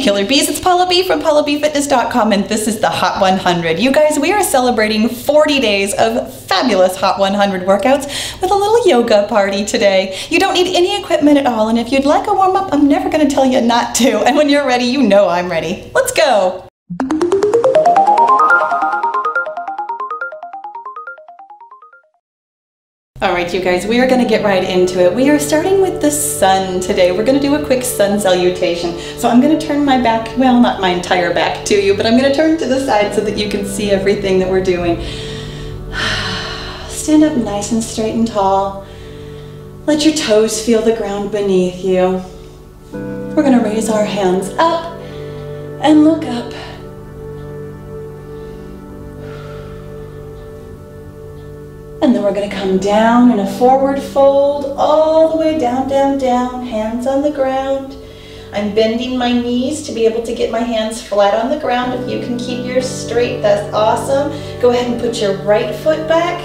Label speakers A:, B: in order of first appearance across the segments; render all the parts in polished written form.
A: Killer Bees, it's Paula B from PaulaBFitness.com, and this is the Hot 100. You guys, we are celebrating 40 days of fabulous Hot 100 workouts with a little yoga party today. You don't need any equipment at all, and if you'd like a warm-up, I'm never going to tell you not to. And when you're ready, you know I'm ready. Let's go. All right, you guys, we are going to get right into it. We are starting with the sun today. We're going to do a quick sun salutation. So I'm going to turn my back, well, not my entire back to you, but I'm going to turn to the side so that you can see everything that we're doing. Stand up nice and straight and tall. Let your toes feel the ground beneath you. We're going to raise our hands up and look up. And then we're going to come down in a forward fold, all the way down, down, down, hands on the ground. I'm bending my knees to be able to get my hands flat on the ground. If you can keep yours straight, that's awesome. Go ahead and put your right foot back,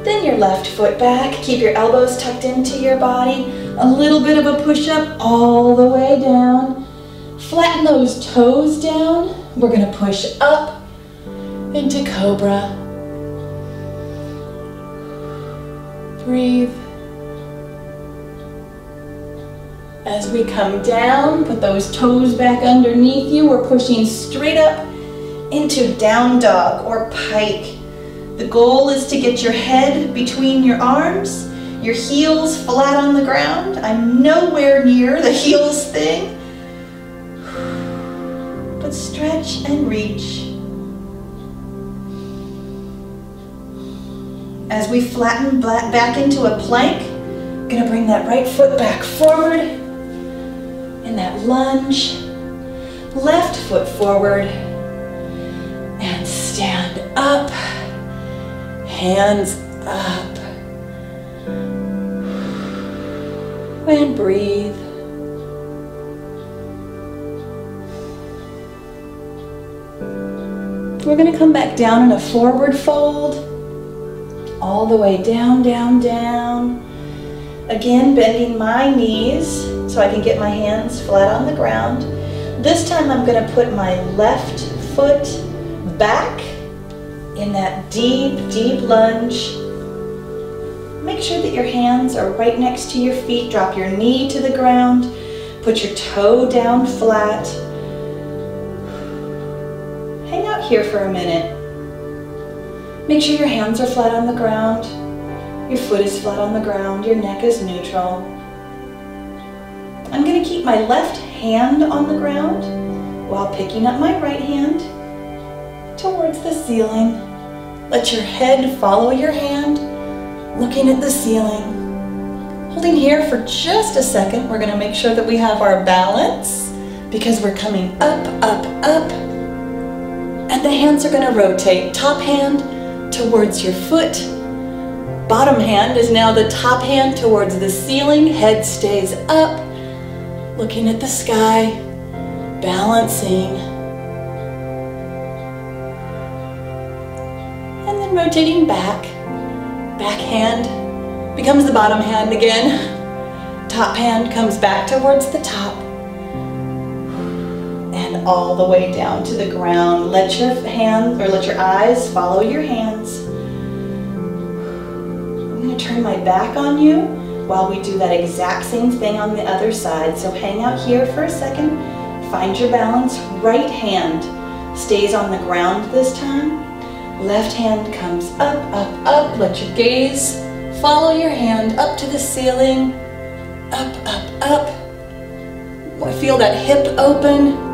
A: then your left foot back. Keep your elbows tucked into your body. A little bit of a push-up all the way down. Flatten those toes down. We're going to push up into Cobra. Breathe. As we come down, put those toes back underneath you. We're pushing straight up into down dog or pike. The goal is to get your head between your arms, your heels flat on the ground. I'm nowhere near the heels thing. But stretch and reach. As we flatten back into a plank, I'm going to bring that right foot back forward in that lunge. Left foot forward and stand up. Hands up. And breathe. We're going to come back down in a forward fold. All the way down, down, down. Again, bending my knees so I can get my hands flat on the ground. This time I'm going to put my left foot back in that deep, deep lunge. Make sure that your hands are right next to your feet. Drop your knee to the ground. Put your toe down flat. Hang out here for a minute. Make sure your hands are flat on the ground, your foot is flat on the ground, your neck is neutral. I'm going to keep my left hand on the ground while picking up my right hand towards the ceiling. Let your head follow your hand, looking at the ceiling. Holding here for just a second, we're going to make sure that we have our balance because we're coming up, up, up. And the hands are going to rotate. Top hand towards your foot. Bottom hand is now the top hand towards the ceiling. Head stays up, looking at the sky, balancing. And then rotating back. Back hand becomes the bottom hand again. Top hand comes back towards the top. And all the way down to the ground. Let your hands, or let your eyes follow your hands. I'm going to turn my back on you while we do that exact same thing on the other side. So hang out here for a second. Find your balance. Right hand stays on the ground this time. Left hand comes up, up, up. Let your gaze follow your hand up to the ceiling. Up, up, up. Feel that hip open.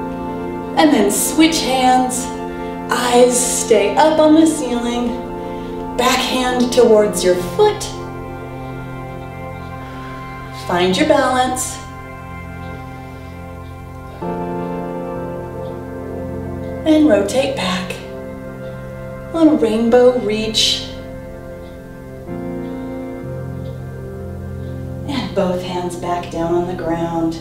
A: And then switch hands, eyes stay up on the ceiling, back hand towards your foot. Find your balance. And rotate back on a rainbow reach. And both hands back down on the ground.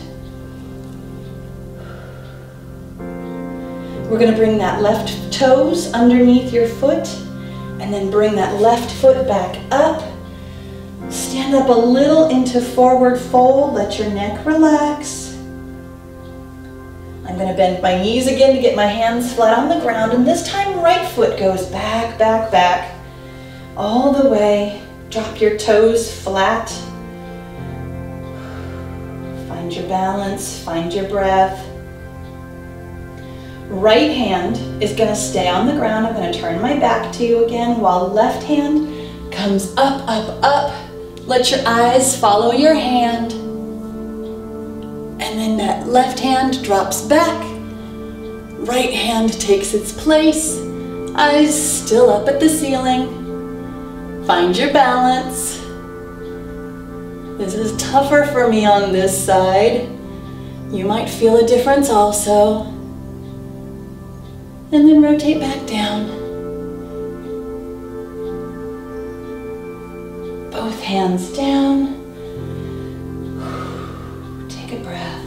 A: We're going to bring that left toes underneath your foot and then bring that left foot back up. Stand up a little into forward fold. Let your neck relax. gonna bend my knees again to get my hands flat on the ground, and this time right foot goes back, back, back, all the way. Drop your toes flat. Find your balance, find your breath. Right hand is gonna stay on the ground. I'm gonna turn my back to you again while left hand comes up, up, up. Let your eyes follow your hand. And then that left hand drops back. Right hand takes its place. Eyes still up at the ceiling. Find your balance. This is tougher for me on this side. You might feel a difference also. And then rotate back down. Both hands down. Take a breath.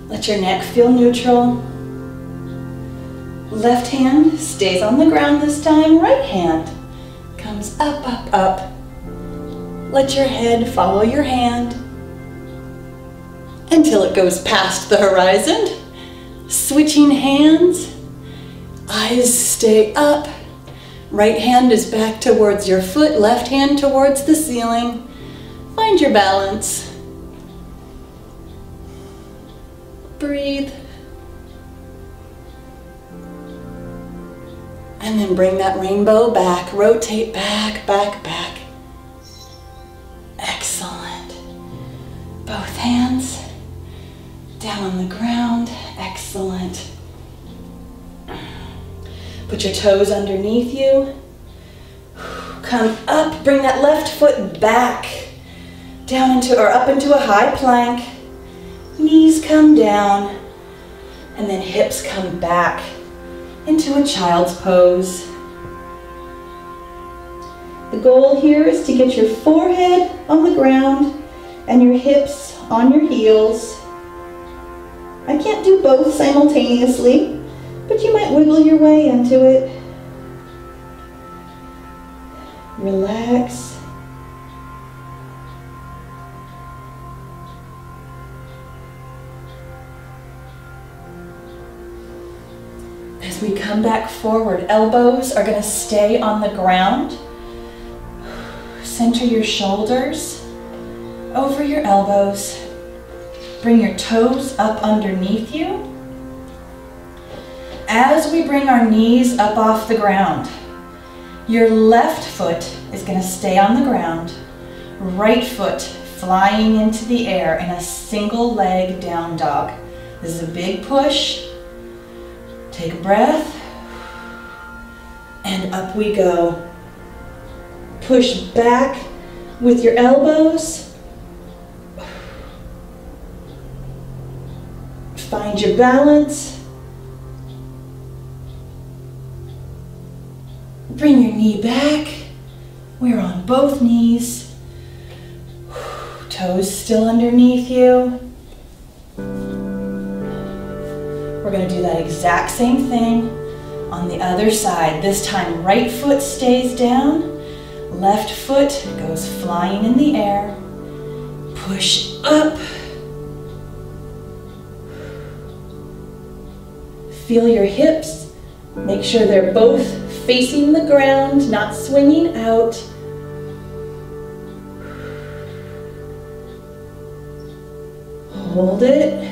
A: Let your neck feel neutral. Left hand stays on the ground this time. Right hand comes up, up, up. Let your head follow your hand until it goes past the horizon. Switching hands, eyes stay up. Right hand is back towards your foot, left hand towards the ceiling. Find your balance. Breathe. And then bring that rainbow back. Rotate back, back, back. Excellent. Both hands down on the ground. Excellent. Put your toes underneath you. Come up, bring that left foot back. Down into, or up into a high plank. Knees come down. And then hips come back into a child's pose. The goal here is to get your forehead on the ground and your hips on your heels. I can't do both simultaneously, but you might wiggle your way into it. Relax. As we come back forward, elbows are going to stay on the ground. Center your shoulders over your elbows. Bring your toes up underneath you. As we bring our knees up off the ground, your left foot is going to stay on the ground. Right foot flying into the air in a single leg down dog. This is a big push. Take a breath, and up we go. Push back with your elbows. Find your balance. Bring your knee back. We're on both knees. Toes still underneath you. We're going to do that exact same thing on the other side. This time, right foot stays down, left foot goes flying in the air. Push up. Feel your hips. Make sure they're both facing the ground, not swinging out. Hold it.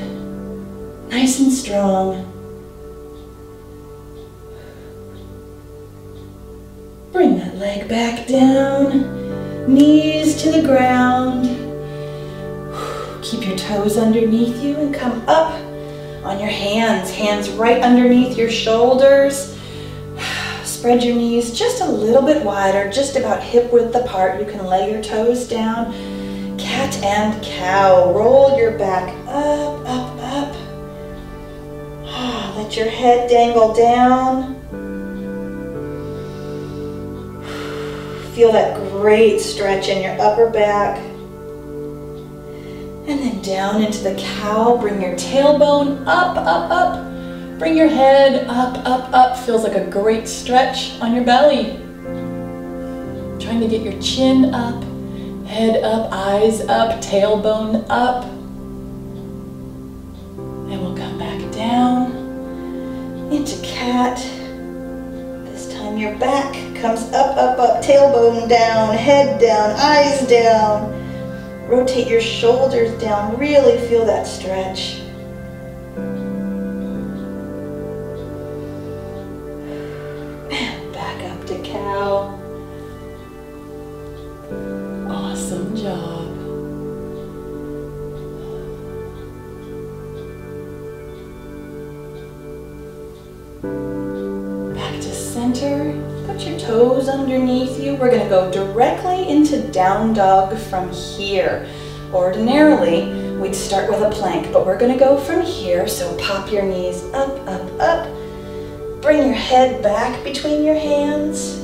A: Nice and strong. Bring that leg back down, knees to the ground. Keep your toes underneath you and come up on your hands. Hands right underneath your shoulders. Spread your knees just a little bit wider, just about hip width apart. You can lay your toes down. Cat and cow. Roll your back up, up, up. Let your head dangle down. Feel that great stretch in your upper back. And then down into the cow. Bring your tailbone up, up, up. Bring your head up, up, up. Feels like a great stretch on your belly. Trying to get your chin up, head up, eyes up, tailbone up. cat. This time your back comes up, up, up, tailbone down, head down, eyes down. Rotate your shoulders down, really feel that stretch. And back up to cow. Awesome job. Back to center. Put your toes underneath you. We're going to go directly into down dog from here. Ordinarily, we'd start with a plank, but we're going to go from here. So pop your knees up, up, up. Bring your head back between your hands.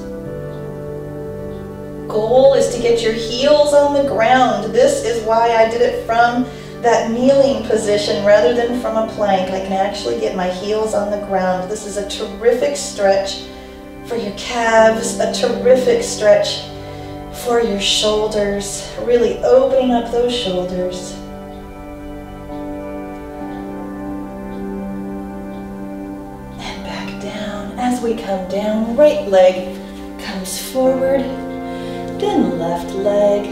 A: Goal is to get your heels on the ground. This is why I did it from that kneeling position rather than from a plank. I can actually get my heels on the ground. This is a terrific stretch for your calves, a terrific stretch for your shoulders, really opening up those shoulders. And back down. As we come down, right leg comes forward, then left leg.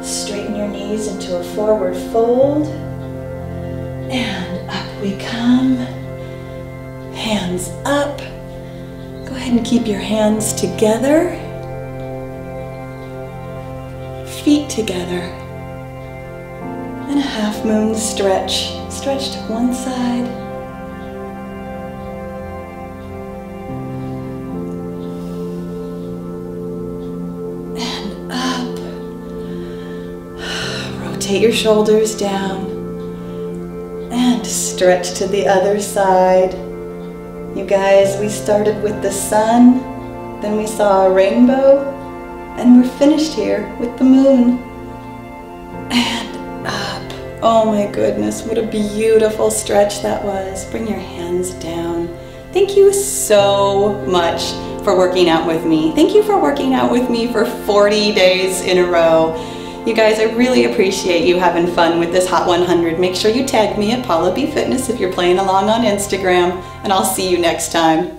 A: Straighten your knees into a forward fold, and up we come. Hands up. Go ahead and keep your hands together. Feet together. And a half moon stretch. Stretch to one side. And up. Rotate your shoulders down. And stretch to the other side. You guys, we started with the sun, then we saw a rainbow, and we're finished here with the moon. And up. Oh my goodness, what a beautiful stretch that was. Bring your hands down. Thank you so much for working out with me. Thank you for working out with me for 40 days in a row. You guys, I really appreciate you having fun with this Hot 100. Make sure you tag me at Paula B Fitness if you're playing along on Instagram, and I'll see you next time.